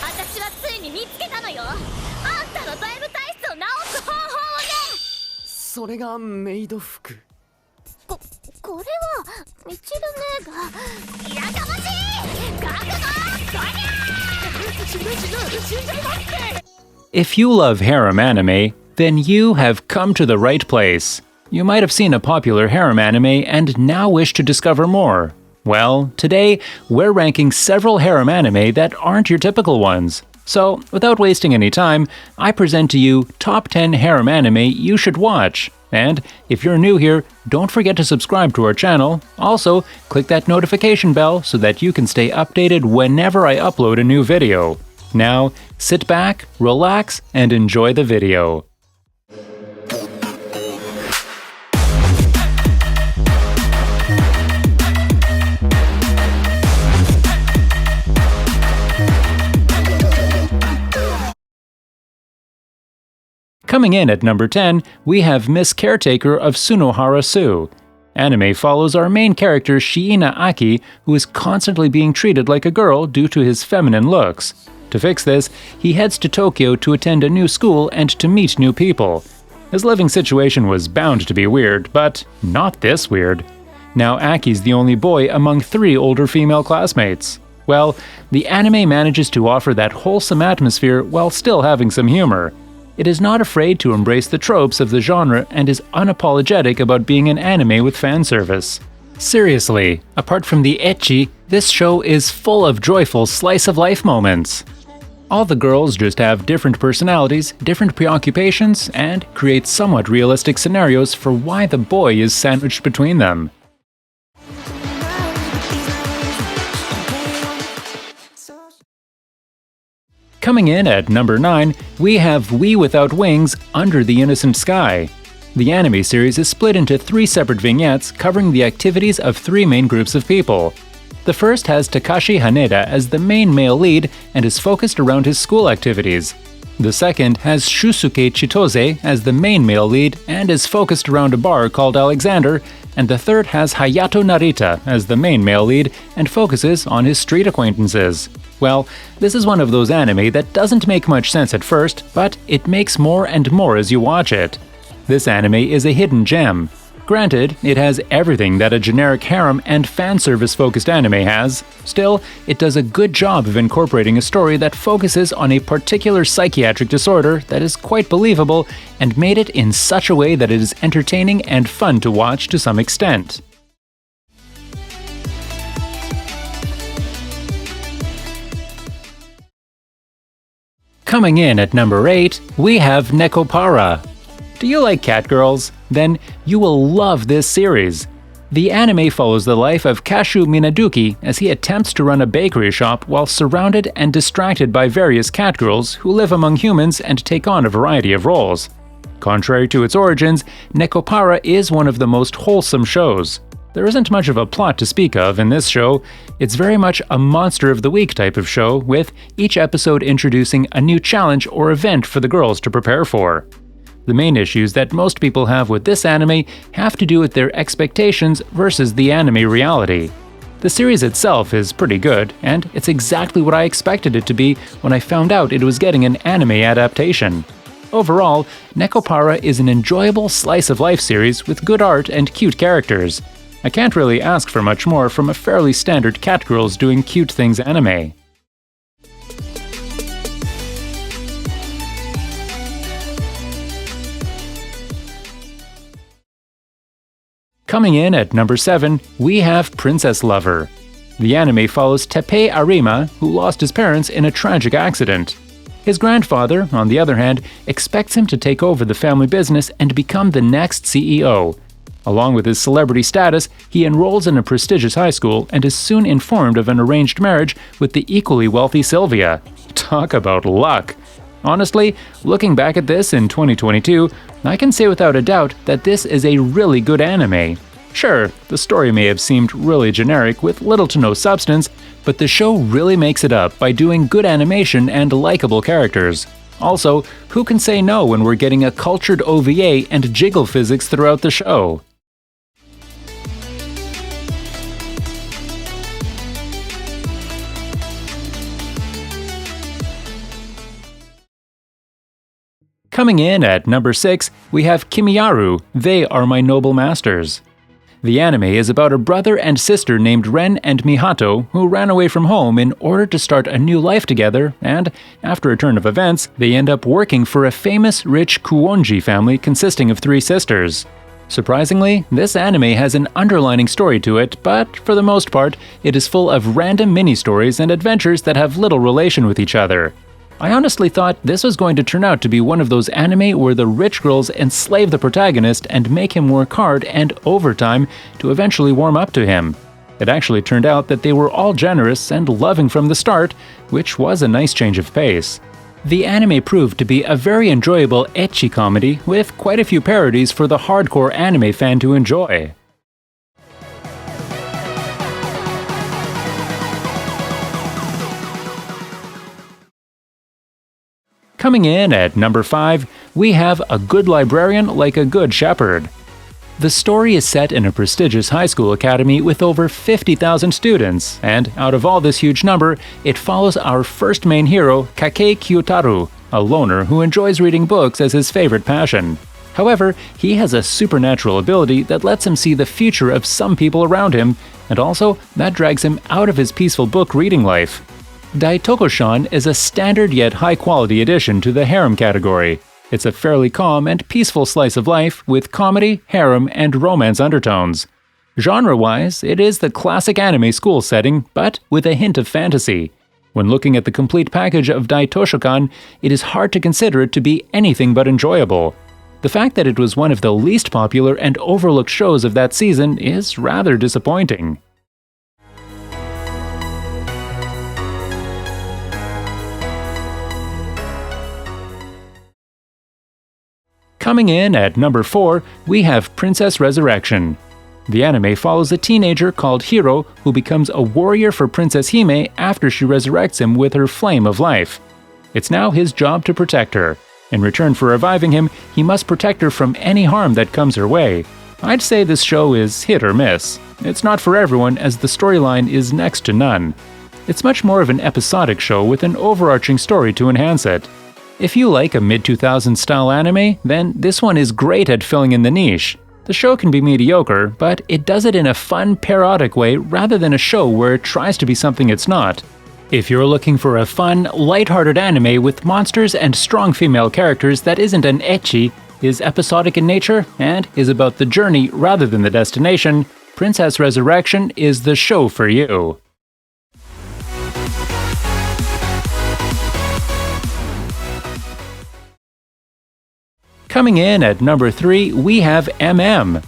私はついに見つけたのよ。あんたのド M 体質を治す方法をね。それがメイド服。これはミチル姉がやかましい。覚悟そりゃ。死んじゃいますって。 If you love harem anime, then you have come to the right place. You might have seen a popular harem anime and now wish to discover more. Well, today we're ranking several harem anime that aren't your typical ones. So, without wasting any time, I present to you top 10 harem anime you should watch. And if you're new here, don't forget to subscribe to our channel. Also, click that notification bell so that you can stay updated whenever I upload a new video. Now, sit back, relax, and enjoy the video. Coming in at number 10, we have Miss Caretaker of Sunoh. Anime follows our main character Shiina Aki, who is constantly being treated like a girl due to his feminine looks. To fix this, he heads to Tokyo to attend a new school and to meet new people. His living situation was bound to be weird, but not this weird. Now Aki's the only boy among 3 older female classmates. Well, the anime manages to offer that wholesome atmosphere while still having some humor. It is not afraid to embrace the tropes of the genre and is unapologetic about being an anime with fan service. Seriously, apart from the ecchi, this show is full of joyful slice-of-life moments. All the girls just have different personalities, different preoccupations, and create somewhat realistic scenarios for why the boy is sandwiched between them. Coming in at number 9, we have We Without Wings Under the Innocent Sky. The anime series is split into 3 separate vignettes covering the activities of 3 main groups of people. The first has Takashi Haneda as the main male lead and is focused around his school activities. The second has Shusuke Chitose as the main male lead and is focused around a bar called Alexander, and the third has Hayato Narita as the main male lead and focuses on his street acquaintances. Well, this is one of those anime that doesn't make much sense at first, but it makes more and more as you watch it. This anime is a hidden gem. Granted, it has everything that a generic harem and fan service-focused anime has. Still, it does a good job of incorporating a story that focuses on a particular psychiatric disorder that is quite believable and made it in such a way that it is entertaining and fun to watch to some extent. Coming in at number 8, we have Nekopara. Do you like cat girls? Then you will love this series. The anime follows the life of Kashu Minaduki as he attempts to run a bakery shop while surrounded and distracted by various cat girls who live among humans and take on a variety of roles. Contrary to its origins, Nekopara is one of the most wholesome shows. There isn't much of a plot to speak of in this show. It's very much a monster of the week type of show, with each episode introducing a new challenge or event for the girls to prepare for. The main issues that most people have with this anime have to do with their expectations versus the anime reality. The series itself is pretty good, and it's exactly what I expected it to be when I found out it was getting an anime adaptation. Overall, Nekopara is an enjoyable slice-of-life series with good art and cute characters. I can't really ask for much more from a fairly standard cat girls doing cute things anime. Coming in at number 7, we have Princess Lover. The anime follows Teppei Arima, who lost his parents in a tragic accident. His grandfather, on the other hand, expects him to take over the family business and become the next CEO. Along with his celebrity status, he enrolls in a prestigious high school and is soon informed of an arranged marriage with the equally wealthy Sylvia. Talk about luck! Honestly, looking back at this in 2022, I can say without a doubt that this is a really good anime. Sure, the story may have seemed really generic with little to no substance, but the show really makes it up by doing good animation and likable characters. Also, who can say no when we're getting a cultured OVA and jiggle physics throughout the show? Coming in at number 6, we have Kimaru, They Are My Noble Masters. The anime is about a brother and sister named Ren and Mihato who ran away from home in order to start a new life together, and after a turn of events, they end up working for a famous rich Kuonji family consisting of 3 sisters. Surprisingly, this anime has an underlining story to it, but for the most part, it is full of random mini-stories and adventures that have little relation with each other. I honestly thought this was going to turn out to be one of those anime where the rich girls enslave the protagonist and make him work hard and overtime to eventually warm up to him. It actually turned out that they were all generous and loving from the start, which was a nice change of pace. The anime proved to be a very enjoyable ecchi comedy with quite a few parodies for the hardcore anime fan to enjoy. Coming in at number 5, we have A Good Librarian Like a Good Shepherd. The story is set in a prestigious high school academy with over 50,000 students, and out of all this huge number, it follows our first main hero, Kake Kyutaru, a loner who enjoys reading books as his favorite passion. However, he has a supernatural ability that lets him see the future of some people around him, and also that drags him out of his peaceful book reading life. Daitoko-shan is a standard yet high-quality addition to the harem category. It's a fairly calm and peaceful slice of life with comedy, harem, and romance undertones. Genre-wise, it is the classic anime school setting, but with a hint of fantasy. When looking at the complete package of Daitoshokan, it is hard to consider it to be anything but enjoyable. The fact that it was one of the least popular and overlooked shows of that season is rather disappointing. Coming in at number 4, we have Princess Resurrection. The anime follows a teenager called Hiro who becomes a warrior for Princess Hime after she resurrects him with her flame of life. It's now his job to protect her. In return for reviving him, he must protect her from any harm that comes her way. I'd say this show is hit or miss. It's not for everyone as the storyline is next to none. It's much more of an episodic show with an overarching story to enhance it. If you like a mid-2000s style anime, then this one is great at filling in the niche. The show can be mediocre, but it does it in a fun, parodic way rather than a show where it tries to be something it's not. If you're looking for a fun, lighthearted anime with monsters and strong female characters that isn't an ecchi, is episodic in nature, and is about the journey rather than the destination, Princess Resurrection is the show for you. Coming in at number 3, we have MM.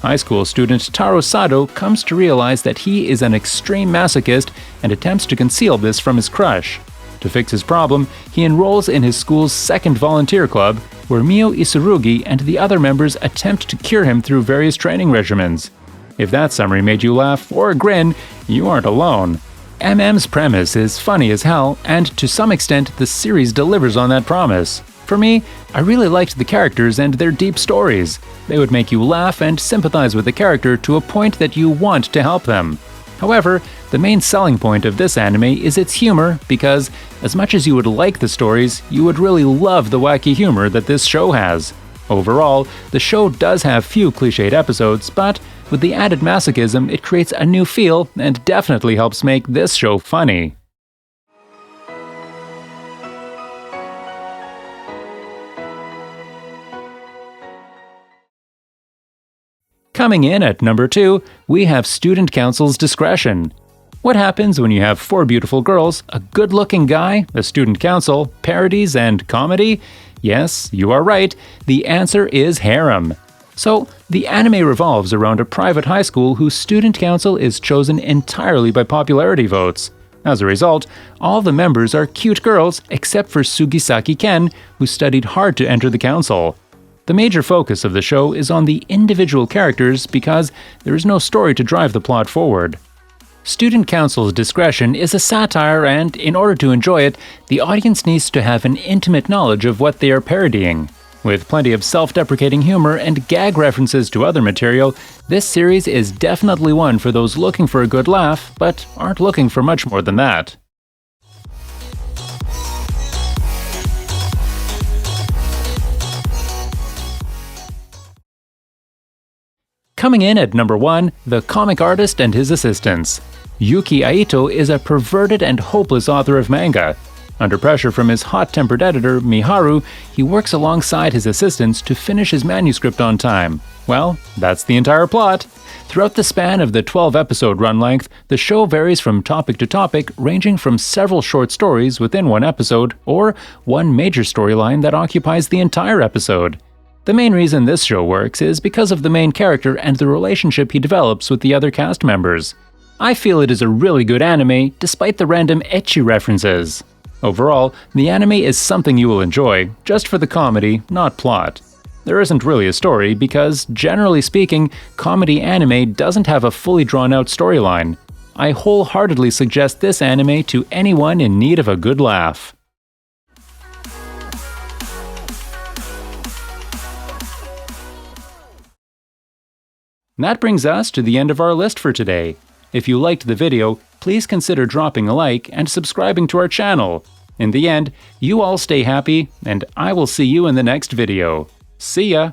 High school student Taro Sato comes to realize that he is an extreme masochist and attempts to conceal this from his crush. To fix his problem, he enrolls in his school's second volunteer club, where Mio Isurugi and the other members attempt to cure him through various training regimens. If that summary made you laugh or grin, you aren't alone. MM's premise is funny as hell, and to some extent the series delivers on that promise. For me, I really liked the characters and their deep stories. They would make you laugh and sympathize with the character to a point that you want to help them. However, the main selling point of this anime is its humor because, as much as you would like the stories, you would really love the wacky humor that this show has. Overall, the show does have few cliched episodes, but with the added masochism, it creates a new feel and definitely helps make this show funny. Coming in at number 2, we have Student Council's Discretion. What happens when you have 4 beautiful girls, a good-looking guy, a student council, parodies, and comedy? Yes, you are right, the answer is harem. So, the anime revolves around a private high school whose student council is chosen entirely by popularity votes. As a result, all the members are cute girls except for Sugisaki Ken, who studied hard to enter the council. The major focus of the show is on the individual characters because there is no story to drive the plot forward. Student Council's Discretion is a satire, and in order to enjoy it, the audience needs to have an intimate knowledge of what they are parodying. With plenty of self-deprecating humor and gag references to other material, this series is definitely one for those looking for a good laugh, but aren't looking for much more than that. Coming in at number 1, the comic artist and his assistants. Yuki Aito is a perverted and hopeless author of manga. Under pressure from his hot-tempered editor, Miharu, he works alongside his assistants to finish his manuscript on time. Well, that's the entire plot. Throughout the span of the 12-episode run length, the show varies from topic to topic, ranging from several short stories within one episode, or one major storyline that occupies the entire episode. The main reason this show works is because of the main character and the relationship he develops with the other cast members. I feel it is a really good anime, despite the random ecchi references. Overall, the anime is something you will enjoy, just for the comedy, not plot. There isn't really a story because, generally speaking, comedy anime doesn't have a fully drawn-out storyline. I wholeheartedly suggest this anime to anyone in need of a good laugh. That brings us to the end of our list for today. If you liked the video, please consider dropping a like and subscribing to our channel. In the end, you all stay happy, and I will see you in the next video. See ya!